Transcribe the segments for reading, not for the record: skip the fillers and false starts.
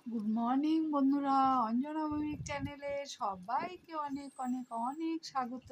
Good morning বন্ধুরা, অঞ্জনা ভৌমিক চ্যানেলে সবাইকে অনেক অনেক অনেক স্বাগত।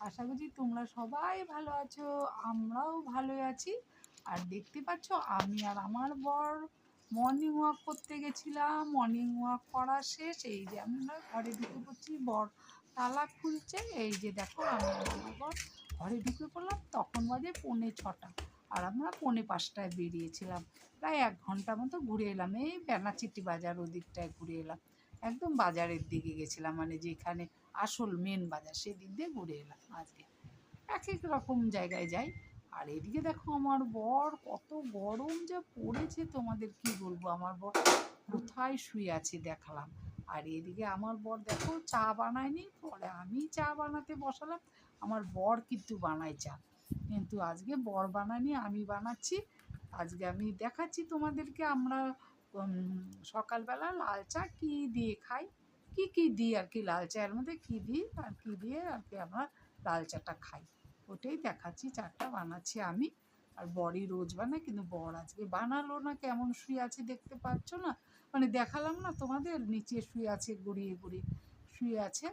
আশা করছি তোমরা সবাই ভালো আছো, আমরাও ভালোই আছি। আর দেখতে পাচ্ছ আমি আর আমার বর মর্নিং ওয়াক করতে গেছিলাম। মর্নিং ওয়াক করা শেষ, এই যে আমরা ঘরে ঢুকে পড়ছি। বর তালা খুলছে, এই যে দেখো আমি আর আমার বর ঘরে ঢুকে পড়লাম। তখন বাজে 4:45 আর আমরা 4:45টায় বেরিয়েছিলাম। প্রায় 1 ঘন্টা মতো ঘুরে এলাম, এই বেনাচিটি বাজার ওদিকটায় ঘুরে এলাম। একদম বাজারের দিকে গেছিলাম, মানে যেখানে আসল মেন বাজার সেদিক দিয়ে ঘুরে এলাম। আজকে এক এক রকম জায়গায় যাই। আর এদিকে দেখো আমার বর, কত গরম যা পড়েছে তোমাদের কি বলবো। আমার বর কোথায় শুয়ে আছে দেখালাম। আর এদিকে আমার বর দেখো চা বানায়নি, পরে আমি চা বানাতে বসালাম। আমার বর কিন্তু বানায় চা, কিন্তু আজকে বর বানানি, আমি বানাচ্ছি। আজকে আমি দেখাচ্ছি তোমাদেরকে আমরা সকালবেলা লাল চা কী দিয়ে খাই, কী দিই আর কি, লাল চায়ের মধ্যে কী দিই আর কী দিয়ে আর কি আমরা লাল চাটা খাই, ওটাই দেখাচ্ছি। চাটা বানাচ্ছি আমি, আর বরই রোজ বানায়, কিন্তু বর আজকে বানালো না। কেমন শুয়ে আছে দেখতে পাচ্ছ না, মানে দেখালাম না তোমাদের, নিচে শুয়ে আছে, গড়িয়ে গড়িয়ে শুয়ে আছে।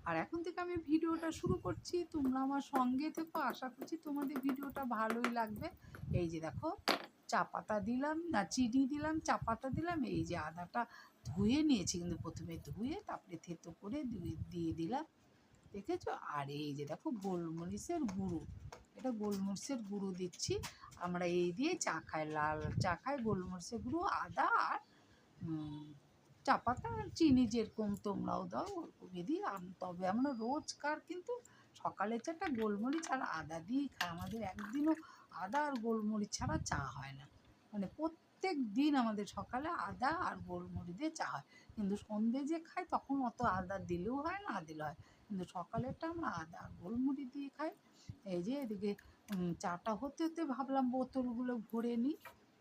আর এখন থেকে আমি ভিডিওটা শুরু করছি, তোমরা আমার সঙ্গে থেকো, আশা করছি তোমাদের ভিডিওটা ভালোই লাগবে। এই যে দেখো চা পাতা দিলাম, না চিনি দিলাম, চা পাতা দিলাম, এই যে আদাটা ধুয়ে নিয়েছি, কিন্তু প্রথমে ধুয়ে তারপরে থেতো করে দিয়ে দিলাম, দেখেছো। আর এই যে দেখো গোলমরিচের গুঁড়ো, এটা গোলমরিচের গুঁড়ো দিচ্ছি। আমরা এই দিয়ে চা খাই, লাল চা খাই, গোলমরিচের গুঁড়ো, আদা আর চা পাতা আর চিনি, যেরকম তোমরাও দাও ওরকমই দিই। তবে আমরা রোজকার কিন্তু সকালে চাটা গোলমরিচ আর আদা দিয়েই খাই। আমাদের একদিনও আদা আর গোলমরিচ ছাড়া চা হয় না, মানে প্রত্যেক দিন আমাদের সকালে আদা আর গোলমরিচ দিয়ে চা হয়। কিন্তু সন্ধে যে খাই তখন অত আদা দিলেও হয়, না দিলেও হয়, কিন্তু সকালেরটা আমরা আদা আর গোলমরিচ দিয়ে খাই। এই যে এদিকে চাটা হতে হতে ভাবলাম বোতলগুলো ভরে নিই।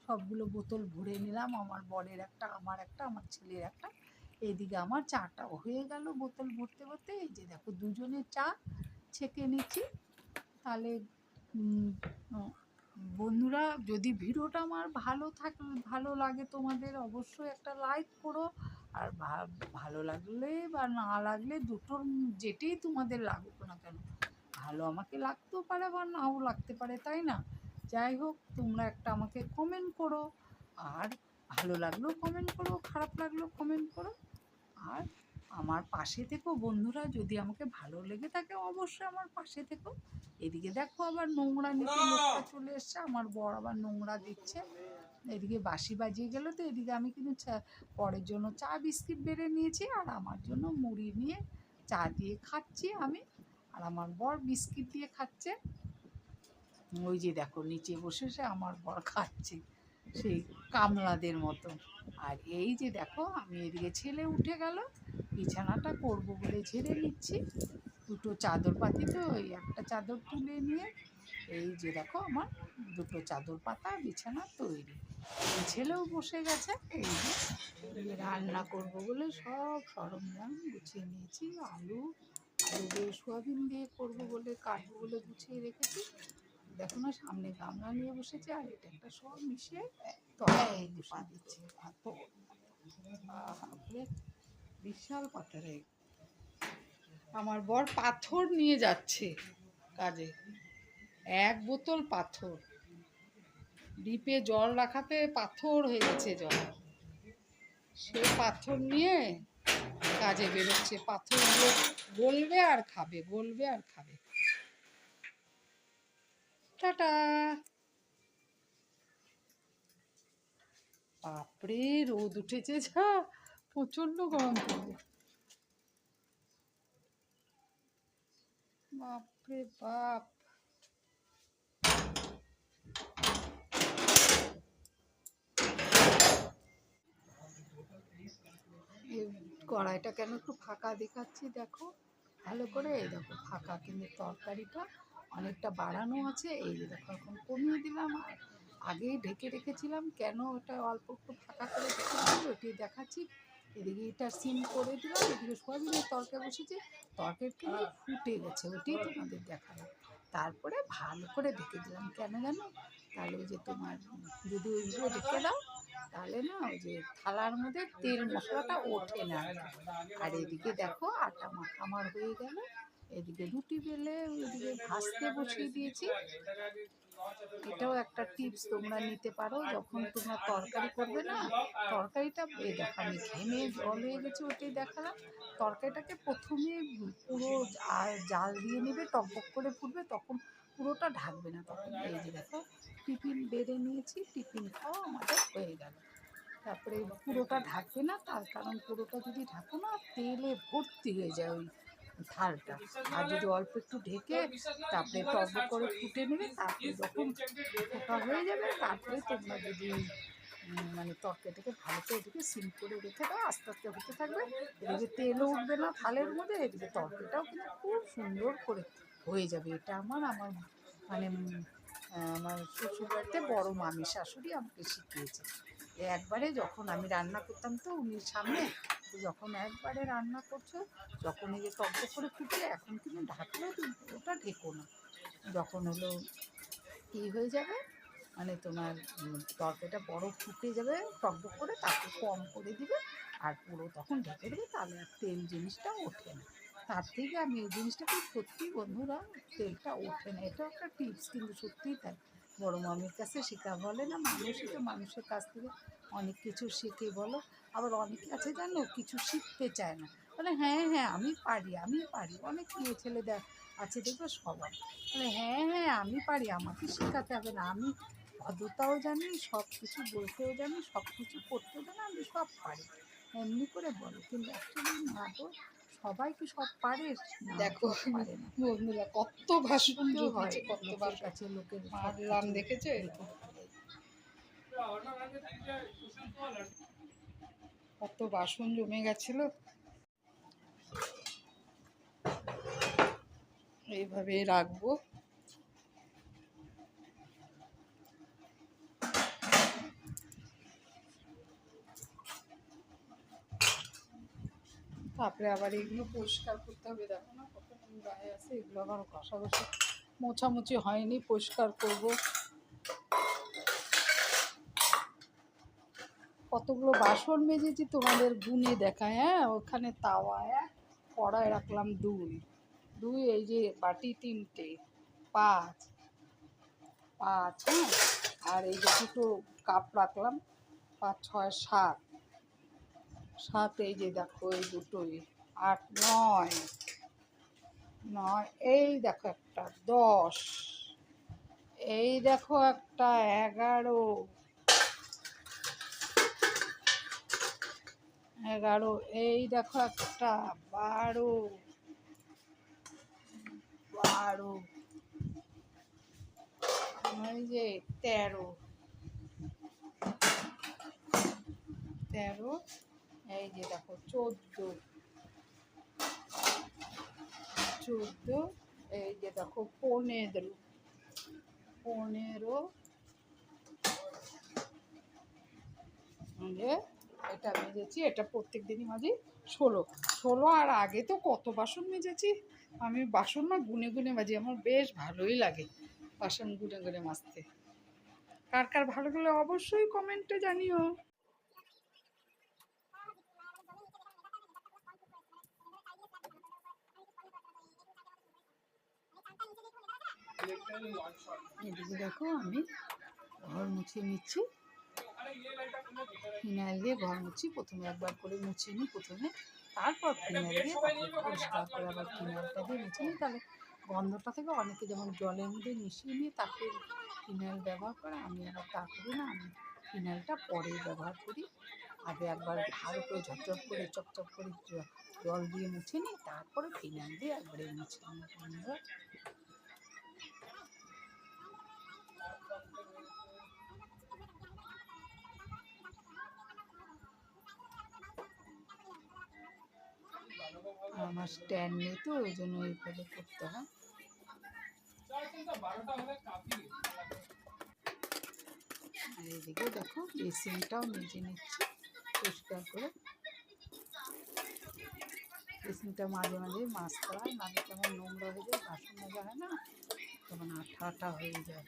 সবগুলো বোতল ভরে নিলাম, আমার বরের একটা, আমার একটা, আমার ছেলের একটা। এইদিকে আমার চাটা হয়ে গেল বোতল ভরতে ভরতে। এই যে দেখো দুজনে চা ছেঁকে নিচ্ছি। তাহলে বন্ধুরা, যদি ভিডিওটা আমার ভালো লাগে তোমাদের, অবশ্যই একটা লাইক করো। আর ভালো লাগলে বা না লাগলে দুটোর যেটাই তোমাদের লাগুক না কেন, ভালো আমাকে লাগতেও পারে বা নাও লাগতে পারে, তাই না? যাই হোক, তোমরা একটা আমাকে কমেন্ট করো। আর ভালো লাগলেও কমেন্ট করো, খারাপ লাগলেও কমেন্ট করো। আর আমার পাশে থেকো বন্ধুরা, যদি আমাকে ভালো লেগে থাকে অবশ্যই আমার পাশে থেকো। এদিকে দেখো আবার নোংরা নিতে লোকটা চলে এসছে, আমার বর আবার নোংরা দিচ্ছে। এদিকে বাসি বাজিয়ে গেল, তো এদিকে আমি কিন্তু পরের জন্য চা বিস্কিট বেড়ে নিয়েছি, আর আমার জন্য মুড়ি নিয়ে চা দিয়ে খাচ্ছি আমি, আর আমার বর বিস্কিট দিয়ে খাচ্ছে। ওই যে দেখো নিচে বসে সে আমার বর খাচ্ছে সেই কামলাদের মতো। আর এই যে দেখো আমি এদিকে, ছেলে উঠে গেল, বিছানাটা করব বলে ঝেড়ে নিচ্ছি। দুটো চাদর পাতি, তো ওই একটা চাদর তুলে নিয়ে এই যে দেখো আমার দুটো চাদর পাতা, বিছানা তৈরি। ছেলেও বসে গেছে। এই যে রান্না করব বলে সব সরঞ্জাম গুছিয়ে নিয়েছি। আলু আলু দিয়ে সোয়াবিন দিয়ে করবো বলে, কাটবো বলে গুছিয়ে রেখেছি। দেখো না সামনে গামলা নিয়ে বসেছে, আর এটা একটা সব মিশিয়ে তলায় বসিয়ে দিচ্ছে। বিশাল পাথরে আমার বর পাথর নিয়ে যাচ্ছে কাজে, 1 বোতল পাথর, ডিপে জল রাখাতে পাথর হয়ে গেছে জল, সে পাথর নিয়ে কাজে বেরোচ্ছে। পাথরগুলো গলবে আর খাবে, গলবে আর খাবে। টাটা। বাপরে রোদ উঠেছে যা, প্রচন্ড গরম পড়বে। বাপরে বাপ। এই কড়াইটা কেন একটু ফাঁকা দেখাচ্ছি দেখো ভালো করে, এই দেখো ফাঁকা, কিন্তু তরকারিটা অনেকটা বাড়ানো আছে। এই যে দেখো এখন কমিয়ে দিলাম, আর আগেই ঢেকে রেখেছিলাম, কেন ওটা অল্প একটু ফাঁকা করে রেখেছি ওইটি দেখাচ্ছি। এদিকে এটা সিম করে দিলাম, এদিকে সোয়াবিনের তরকারি বসেছি, তরকারি কিন্তু ফুটে গেছে, ওইটাই তোমাদের দেখালাম। তারপরে ভালো করে ঢেকে দিলাম, কেন জানো, তাহলে ওই যে তোমার যদি ওইগুলো রেখে দাও তাহলে না ওই যে থালার মধ্যে তেল মশলাটা ওঠে না। আর এদিকে দেখো আটা মাখা আমার হয়ে গেল, এদিকে রুটি বেলে ওইদিকে ভাজতে বসিয়ে দিয়েছি। এটাও একটা টিপস তোমরা নিতে পারো যখন তোমরা তরকারি করবে না, তরকারিটা দেখো আমি ঘেমে জল হয়ে গেছে ওটাই দেখালাম। তরকারিটাকে প্রথমে পুরো জাল দিয়ে নেবে, টকবক করে ফুটবে, তখন পুরোটা ঢাকবে না। তখন এই যে দেখো টিফিন বেড়ে নিয়েছি, টিফিন খাওয়া আমাদের হয়ে গেল। তারপরে পুরোটা ঢাকবে না, তার কারণ পুরোটা যদি ঢাকো না তেলে ভর্তি হয়ে যায় ওই থালটা। আর যদি অল্প একটু ঢেকে তারপরে টকবক করে ফুটে নেবে, তারপরে যখন ফোটা হয়ে যাবে তারপরে তোমরা যদি মানে তরকারিটাকে ভালো করে এদিকে সিম করে রেখে দাও, আস্তে আস্তে হতে থাকবে, এদিকে তেলও উঠবে না থালের মধ্যে, এদিকে তরকারিটাও কিন্তু খুব সুন্দর করে হয়ে যাবে। এটা আমার মানে আমার শ্বশুরবাড়িতে বড় মামি শাশুড়ি আমাকে শিখিয়েছে। একবারে যখন আমি রান্না করতাম তো উনির সামনে, যখন একবারে রান্না করছো যখন এই যে টকবক করে ফুটে, এখন কিন্তু ঢাকলেও তুমি পুরোটা ঢেকো না। যখন হলো কী হয়ে যাবে মানে তোমার তরকারিটা বড় ফুটে যাবে টকবক করে, তারপর কম করে দিবে আর পুরো তখন ঢেকে দেবে, তাহলে আর তেল জিনিসটা ওঠে না। তার থেকে আমি এই জিনিসটা খুব সত্যি বন্ধুরা, তেলটা ওঠে না। এটা একটা টিপস কিন্তু সত্যিই তাই, বড় মামির কাছে শেখা। বলে না মানুষই তো মানুষের কাছ থেকে অনেক কিছু শেখে বলো। আবার অনেকে আছে জানো কিছু শিখতে চায় না, বলে হ্যাঁ হ্যাঁ আমি পারি আমি পারি। অনেক মেয়ে ছেলে আছে দেখবে সবাই বলে হ্যাঁ হ্যাঁ আমি পারি, আমাকে শেখাতে হবে না, আমি ভদ্রতাও জানি, সব কিছু বলতেও জানি, সব কিছু করতেও জানি, আমি সব পারি, এমনি করে বলে। কিন্তু অ্যাকচুয়ালি না তো, সবাই কি সব পারে? দেখো পারে না। বন্ধুরা কত ভাষণ জমেছে, কত লোকের ভাষণ কাছে লোকের মারলাম দেখেছো? কত বাসন জমে গেছিল। এইভাবে রাখবো। তারপরে আবার এগুলো পরিষ্কার করতে হবে। দেখো না কত গায়ে আছে, এগুলো আবার ঘষাঘষি মোছামুছি হয়নি, পরিষ্কার করব। কতগুলো বাসন মেজেছি তোমাদের গুনে দেখায়। হ্যাঁ ওখানে তাওয়া এক, কড়াই রাখলাম দুই, এই যে বাটি তিনটে, পাঁচ, হ্যাঁ, আর এই যে দুটো কাপ রাখলাম, 5, 6, 7, এই যে দেখো এই দুটোই, 8, 9, এই দেখো একটা 10, এই দেখো একটা 11, এই দেখো একটা 12, এই যে 13, এই যে দেখো 14, এই যে দেখো 15, যে এটা মেজেছি, এটা প্রত্যেক দিনই মাজি। 16, আর আগে তো কত বাসন মেজেছি আমি। বাসন না গুনে গুনে মাজি, আমার বেশ ভালোই লাগে বাসন গুনে গুনে মাজতে। কার কার ভালো লাগলে অবশ্যই কমেন্টে জানিও। এদিকে দেখো আমি ঘর মুছে নিচ্ছি, ফিনাইল দিয়ে ঘর মুছি। প্রথমে একবার করে মুছে নিই প্রথমে, তারপর ফিনাইল দিয়ে তারপর পরিষ্কার করে আবার ফিনাইলটা দিয়ে মুছে নিই। তাহলে গন্ধটা থেকে অনেকে যেমন জলের মধ্যে মিশিয়ে নিয়ে তারপরে ফিনাইল ব্যবহার করে, আমি আবার তা করি না, আমি ফিনাইলটা পরে ব্যবহার করি। আগে একবার ভালো করে ঝপঝপ করে চকচক করে জল দিয়ে মুছে নিই, তারপরে ফিনাইল দিয়ে একবারে মুছে নিই। আমার স্ট্যান্ড নেই তো ওই জন্য এইভাবে করতে হয়। আর এদিকে দেখো বেসিনটাও মেজে নিচ্ছি পরিষ্কার করে। বেসিনটা মাঝে মাঝে মাজতে হয়, নাহলে কেমন নোংরা হয়ে যায়, বাসন মাজা হয় না, তখন আঠা হয়ে যায়।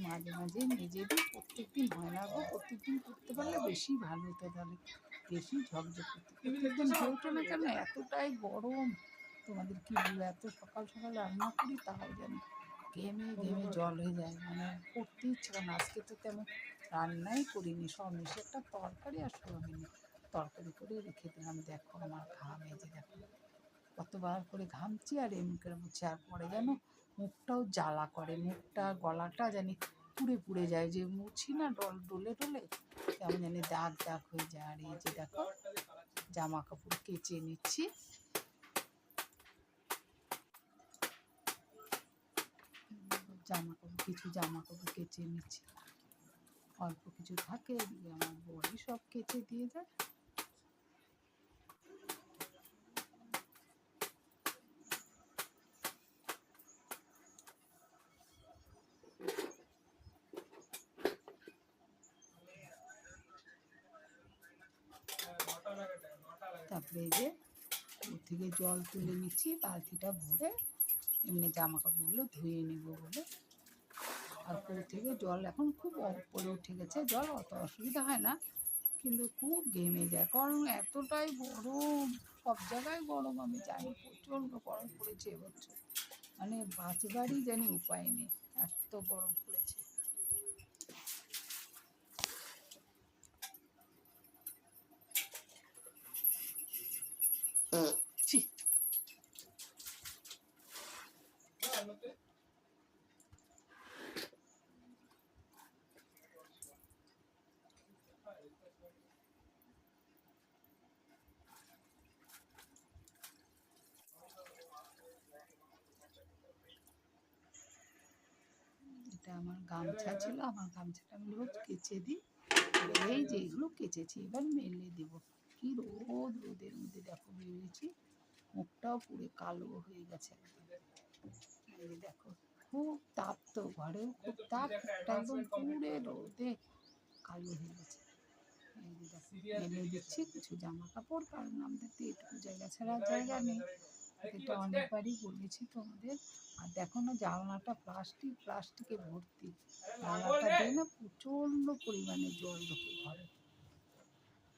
মাঝে মাঝে মেজে দিই, প্রত্যেকদিন হয় না গো, প্রত্যেকদিন করতে পারলে বেশি ভালো হতো, তাহলে বেশি ঝকঝক করতো। প্রত্যেকদিন হয়ে ওঠে না কেন, এতটাই গরম তোমাদের কি বলবো, এত সকাল সকাল রান্না করি তাও জানি ঘেমে ঘেমে জল হয়ে যায়, মানে করতে ইচ্ছে করে না। আজকে তো তেমন রান্নাই করিনি, সব মিশে একটা তরকারি আর সোয়াবিনে তরকারি করে রেখে দিলাম। দেখো আমার ঘাম, এই যে দেখো কতবার করে ঘামছি আর এমনি করে মুছি, আর পরে যেন মুখটাও জ্বালা করে, মুখটা গলাটা জানি পুড়ে পুড়ে যায়, যে মুছি না ডলে ডলে কেমন জানি দাগ দাগ হয়ে যায়। আর এই যে দেখো জামা কাপড় কেচে নিচ্ছি, কিছু জামা কাপড় কেচে নিচ্ছি, অল্প কিছু থাকে এদিকে আমার বড়ি সব কেচে দিয়ে যায়। তারপরে এই যে ওর থেকে জল তুলে নিচ্ছি বালতিটা ভরে, এমনি জামা কাপড়গুলো ধুয়ে নেবো বলে। আর পুরো থেকে জল এখন খুব উপরে উঠে গেছে, জল অত অসুবিধা হয় না, কিন্তু খুব ঘেমে যায়, কারণ এতটাই গরম, সব জায়গায় গরম, আমি জানি প্রচণ্ড গরম পড়েছে এবছর, মানে বাঁচবারই জানি উপায় নেই, এত গরম পড়েছে। ছি, এটা আমার গামছা ছিল, আমার গামছাটা আমি রোজ কেচে দিই, এই যে এগুলো কেচেছি এবার মেলে দেব। কি রোদ, রোদের মধ্যে দেখো বেরিয়েছি, মুখটাও পুরো কালো হয়ে গেছে একদম। এই যে দেখো খুব তাপ, তো ঘরেও খুব তাপ, মুখটা একদম পুরে রোদে কালো হয়ে গেছে। এই যে দেখো মেলে দিচ্ছি কিছু জামা কাপড়, কারণ আমাদের তো এটুকু জায়গা ছাড়া জায়গা নেই, এটা অনেকবারই বলেছি তোমাদের। আর দেখো না জানলাটা প্লাস্টিকে ভর্তি, জানলাটা দিয়ে না প্রচণ্ড পরিমাণে জল ঢোকে ঘরে।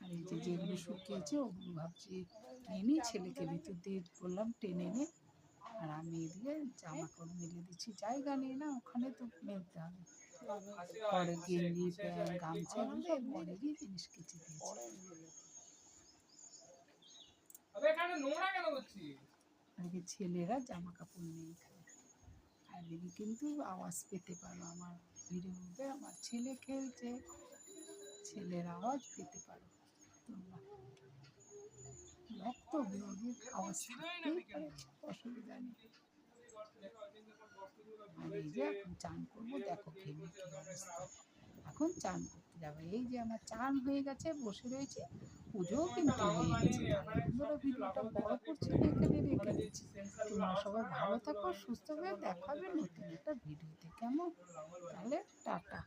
আর এই যে যেগুলো শুকিয়েছে ওগুলো ভাবছি টেনে ছেলেকে ভিতর দিয়ে বললাম টেনে নে, আর আমি এদিকে জামা কাপড় মেলে দিচ্ছি, জায়গা নেই না ওখানে, তো মেলতে হবে। পরে গেঞ্জি প্যান্ট গামছা এগুলো সব পরেরই জিনিস কেচে দিয়েছি। আজকে ছেলেরা জামা কাপড় নেই এখানে, আর এদিকে কিন্তু আওয়াজ পেতে পারো আমার ভিডিওতে, আমার ছেলে খেলছে, ছেলের আওয়াজ পেতে পারো তোমরা, রক্ত বেরোনোর আওয়াজ থাকতেই পারে, অসুবিধা নেই। আর এই যে এখন চান করবো, দেখো ঘেমে কি অবস্থা, এখন চান করতে যাবে। এই যে আমার চান হয়ে গেছে, বসে রয়েছে, পুজোও কিন্তু হয়ে গেছে। তাহলে বন্ধুরা ভিডিওটা বড় করছি না, এখানে রেখে দিচ্ছি। তোমরা সবাই ভালো থাকো, সুস্থ হয়ে দেখাবে নতুন একটা ভিডিওতে, কেমন? তাহলে টাটা।